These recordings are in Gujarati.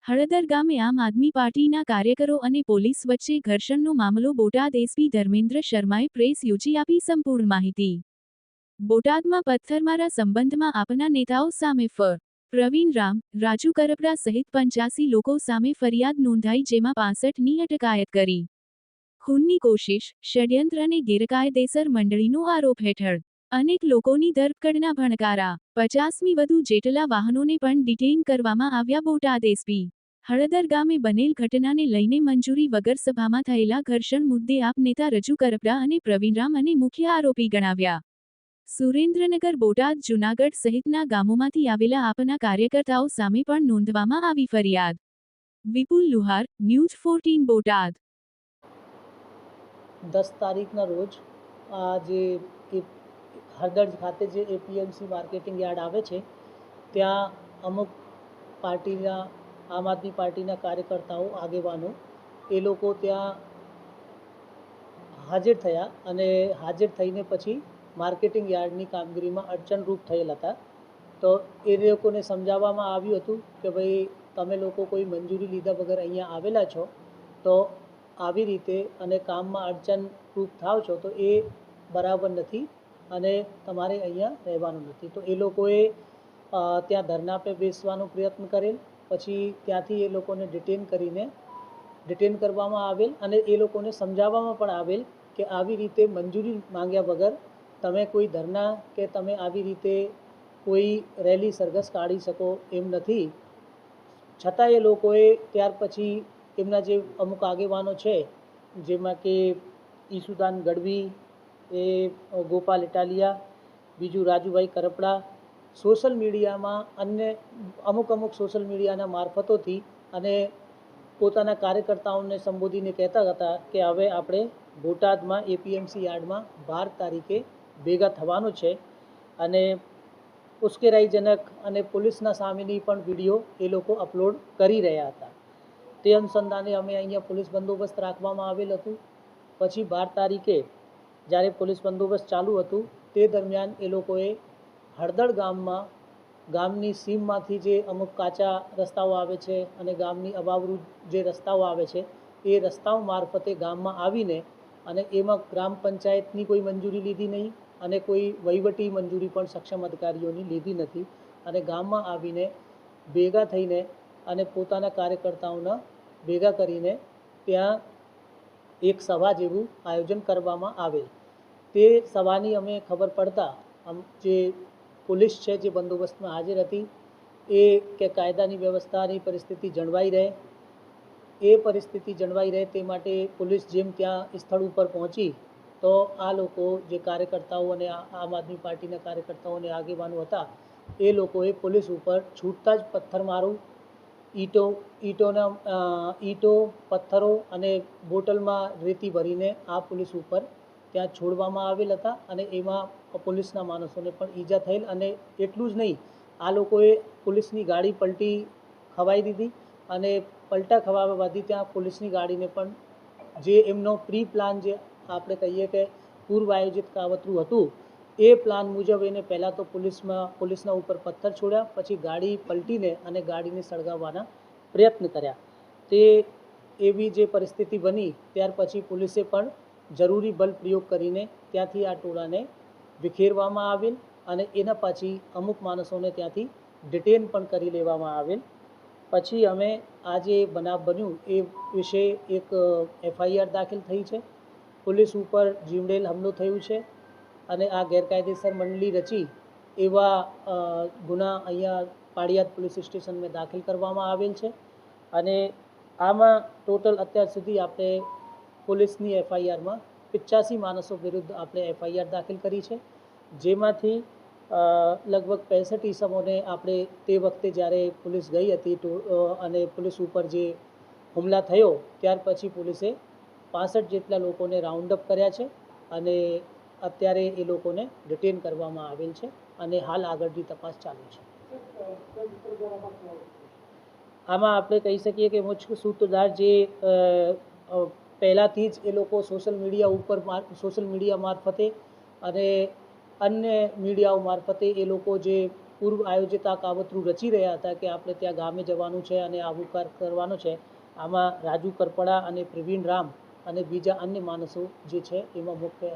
હળદર ગામે આમ આદમી પાર્ટીના કાર્યકરો અને પોલીસ વચ્ચે ઘર્ષણનો મામલો બોટાદ એસપી ધર્મેન્દ્ર શર્માએ પ્રેસ યોજી આપી સંપૂર્ણ માહિતી। બોટાદમાં પથ્થરમારા સંબંધમાં આપના નેતાઓ સામે પ્રવીણ રામ, રાજુ કરપડા સહિત 85 લોકો સામે ફરિયાદ નોંધાઈ, જેમાં 65ની અટકાયત કરી ખૂનની કોશિશ, ષડયંત્ર અને ગેરકાયદેસર મંડળીનો આરોપ હેઠળ અનેક લોકોની ધરપકડના ભણકારા, 50મી વધુ જેટલા વાહનોને પણ ડિટેઇન કરવામાં આવ્યા। બોટાદ એસપી હળદર ગામે બનેલ ઘટનાને લઈને મંજૂરી વગર સભામાં થયેલા ઘર્ષણ મુદ્દે આપ નેતા રાજુ કરપડા અને પ્રવીણ રામ અને મુખ્ય આરોપી ગણાવ્યા। સુરેન્દ્રનગર, બોટાદ, જૂનાગઢ સહિતના ગામોમાંથી આવેલા આપના કાર્યકર્તાઓ સામે પણ નોંધવામાં આવી ફરિયાદ। વિપુલ લુહાર, ન્યૂઝ 14 બોટાદ। 10 તારીખના રોજ જે હળદર ખાતે જે એપીએમસી માર્કેટિંગ યાર્ડ આવે છે ત્યાં અમુક પાર્ટીના આમ આદમી પાર્ટીના કાર્યકર્તાઓ, આગેવાનો એ લોકો ત્યાં હાજર થયા અને હાજર થઈને પછી માર્કેટિંગ યાર્ડની કામગીરીમાં અડચણરૂપ થયેલ હતા। તો એ લોકોને સમજાવવામાં આવ્યું હતું કે ભાઈ તમે લોકો કોઈ મંજૂરી લીધા વગર અહીંયા આવેલા છો, તો આવી રીતે અને કામમાં અડચણરૂપ થાવ છો તો એ બરાબર નથી અને તમારે અહીંયા રહેવાનું નથી। તો એ લોકોએ ત્યાં ધરણા પર બેસવાનો પ્રયત્ન કરેલ, પછી ત્યાંથી એ લોકોને ડિટેન કરવામાં આવેલ અને એ લોકોને સમજાવવામાં પણ આવેલ કે આવી રીતે મંજૂરી માંગ્યા વગર તમે કોઈ ધરણા કે તમે આવી રીતે કોઈ રેલી સરઘસ કાઢી શકો એમ નથી। છતાં એ લોકોએ ત્યાર પછી એમના જે અમુક આગેવાનો છે, જેમાં કે ઈસુદાન ગઢવી, એ ગોપાલ ઇટાલિયા, બીજું રાજુભાઈ કરપડા, સોશિયલ મીડિયામાં અન્ય અમુક સોશિયલ મીડિયાના મારફતોથી અને પોતાના કાર્યકર્તાઓને સંબોધીને કહેતા હતા કે હવે આપણે બોટાદમાં એપીએમસી યાર્ડમાં 12 તારીખે ભેગા થવાનું છે અને ઉશ્કેરાઈજનક અને પોલીસના સામેની પણ વિડીયો એ લોકો અપલોડ કરી રહ્યા હતા। તે અનુસંધાને અમે અહીંયા પોલીસ બંદોબસ્ત રાખવામાં આવેલ હતું। પછી 12 તારીખે જ્યારે પોલીસ બંદોબસ્ત ચાલુ હતું તે દરમિયાન એ લોકોએ હળદર ગામની સીમમાંથી જે અમુક કાચા રસ્તાઓ આવે છે અને ગામની અબાવરૂ જે રસ્તાઓ આવે છે એ રસ્તાઓ મારફતે ગામમાં આવીને અને એમાં ગ્રામ પંચાયતની કોઈ મંજૂરી લીધી નહીં અને કોઈ વહીવટી મંજૂરી પણ સક્ષમ અધિકારીઓની લીધી નથી અને ગામમાં આવીને ભેગા થઈને અને પોતાના કાર્યકર્તાઓના ભેગા કરીને ત્યાં એક સભા જેવું આયોજન કરવામાં આવેલ। તે સભાની અમે ખબર પડતા જે પોલીસ છે જે બંદોબસ્તમાં હાજર હતી એ કે કાયદાની વ્યવસ્થાની પરિસ્થિતિ જળવાઈ રહે, એ પરિસ્થિતિ જળવાઈ રહે તે માટે પોલીસ જેમ ત્યાં સ્થળ ઉપર પહોંચી તો આ લોકો જે કાર્યકર્તાઓ અને આમ આદમી પાર્ટીના કાર્યકર્તાઓ અને આગેવાનો હતા એ લોકોએ પોલીસ ઉપર છૂટતા જ પથ્થરમારો, ઈંટો, પથ્થરો અને બોટલમાં રેતી ભરીને આ પોલીસ ઉપર ત્યાં છોડવામાં આવેલ હતા અને એમાં પોલીસના માણસોને પણ ઈજા થયેલ અને એટલું જ નહીં, આ લોકોએ પોલીસની ગાડી પલટી ખવાઈ દીધી અને પલટા ખવાવાથી ત્યાં પોલીસની ગાડીને પણ જે એમનો પ્રી પ્લાન જે આપણે કહીએ કે પૂર્વ આયોજિત કાવતરું હતું એ પ્લાન મુજબ એને પહેલાં તો પોલીસના ઉપર પથ્થર છોડ્યા, પછી ગાડી પલટીને અને ગાડીને સળગાવવાના પ્રયત્ન કર્યા। તે એવી જે પરિસ્થિતિ બની ત્યાર પછી પોલીસે પણ જરૂરી બળ પ્રયોગ કરીને ત્યાંથી આ ટોળાને વિખેરવામાં આવેલ અને એના પછી અમુક માણસોને ત્યાંથી ડિટેન પણ કરી લેવામાં આવેલ। પછી અમે આ જે બનાવ બન્યું એ વિશે એક એફઆઈઆર દાખલ થઈ છે। પોલીસ ઉપર જીવલેણ હુમલો થયું છે અને આ ગેરકાયદેસર મંડળી રચી એવા ગુના અહીંયા પાળિયાદ પોલીસ સ્ટેશનમાં દાખલ કરવામાં આવેલ છે અને આમાં ટોટલ અત્યાર સુધી આપણે પોલીસની એફઆઈઆરમાં 85 માણસો વિરુદ્ધ આપણે એફઆઈઆર દાખલ કરી છે, જેમાંથી લગભગ 65 ઇસમોને આપણે તે વખતે જ્યારે પોલીસ ગઈ હતી અને પોલીસ ઉપર જે હુમલા થયો ત્યાર પછી પોલીસે 65 જેટલા લોકોને રાઉન્ડ અપ કર્યા છે અને અત્યારે એ લોકોને ડિટેન કરવામાં આવેલ છે અને હાલ આગળની તપાસ ચાલુ છે। આમાં આપણે કહી શકીએ કે મુખ્ય સૂત્રધાર જે પહેલાંથી જ એ લોકો સોશિયલ મીડિયા મારફતે અને અન્ય મીડિયાઓ મારફતે એ લોકો જે પૂર્વ આયોજિત આ કાવતરું રચી રહ્યા હતા કે આપણે ત્યાં ગામે જવાનું છે અને આવું કરવાનું છે. આમાં રાજુ કરપડા અને પ્રવીણ રામ અને બીજા અન્ય માણસો જે છે એમાં મુખ્ય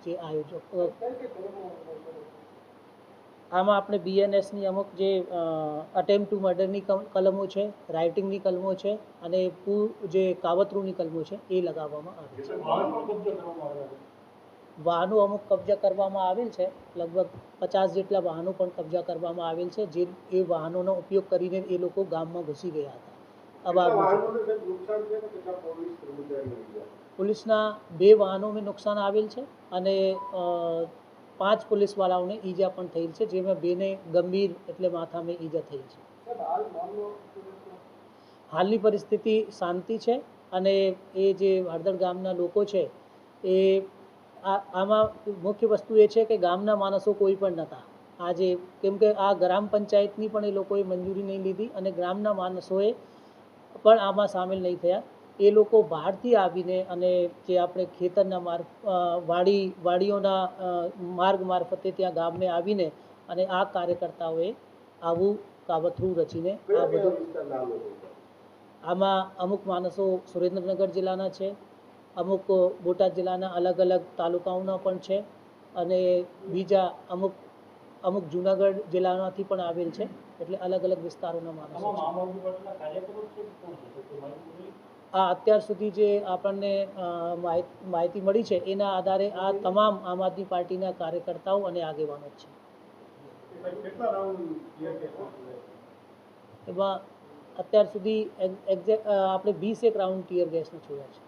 જે આયોજક. આમાં આપણે બીએનએસની અમુક જે અટેમ્પ ટુ મર્ડરની કલમો છે, રાઇટિંગની કલમો છે અને જે કાવતરુંની કલમો છે એ લગાવવામાં આવે છે. વાહનો અમુક કબજા કરવામાં આવેલ છે, લગભગ 50 જેટલા વાહનો પણ કબજા કરવામાં આવેલ છે, જે એ વાહનોનો ઉપયોગ કરીને એ લોકો ગામમાં ઘૂસી ગયા હતા. પોલીસના 2 વાહનોને નુકસાન આવેલ છે અને 5 પોલીસવાળાઓને ઈજા પણ થયેલ છે, જેમાં 2ને ગંભીર એટલે માથામાં ઈજા થઈ છે. હાલની પરિસ્થિતિ શાંતિ છે અને એ જે હળદળ ગામના લોકો છે એ આમાં મુખ્ય વસ્તુ એ છે કે ગામના માણસો કોઈ પણ નહોતા આજે, કેમ કે આ ગ્રામ પંચાયતની પણ એ લોકોએ મંજૂરી નહીં લીધી અને ગ્રામના માણસોએ પણ આમાં સામેલ નહીં થયા. એ લોકો બહારથી આવીને અને જે આપણે ખેતરના વાડીઓના માર્ગ મારફતે ત્યાં ગામને આવીને અને આ કાર્યકર્તાઓએ આવું કાવતરું રચીને આ બધું. આમાં અમુક માણસો સુરેન્દ્રનગર જિલ્લાના છે, અમુક બોટાદ જિલ્લાના અલગ અલગ તાલુકાઓના પણ છે અને બીજા અમુક જુનાગઢ જિલ્લામાંથી પણ આવેલ છે. એટલે અલગ અલગ વિસ્તારોના માણસો આ અત્યાર સુધી જે આપણને માહિતી મળી છે એના આધારે આ તમામ આમ આદમી પાર્ટીના કાર્યકર્તાઓ અને આગેવાનો છે. એમાં અત્યાર સુધી આપણે 20 રાઉન્ડ ટીયર ગેસના છોડ્યા છે.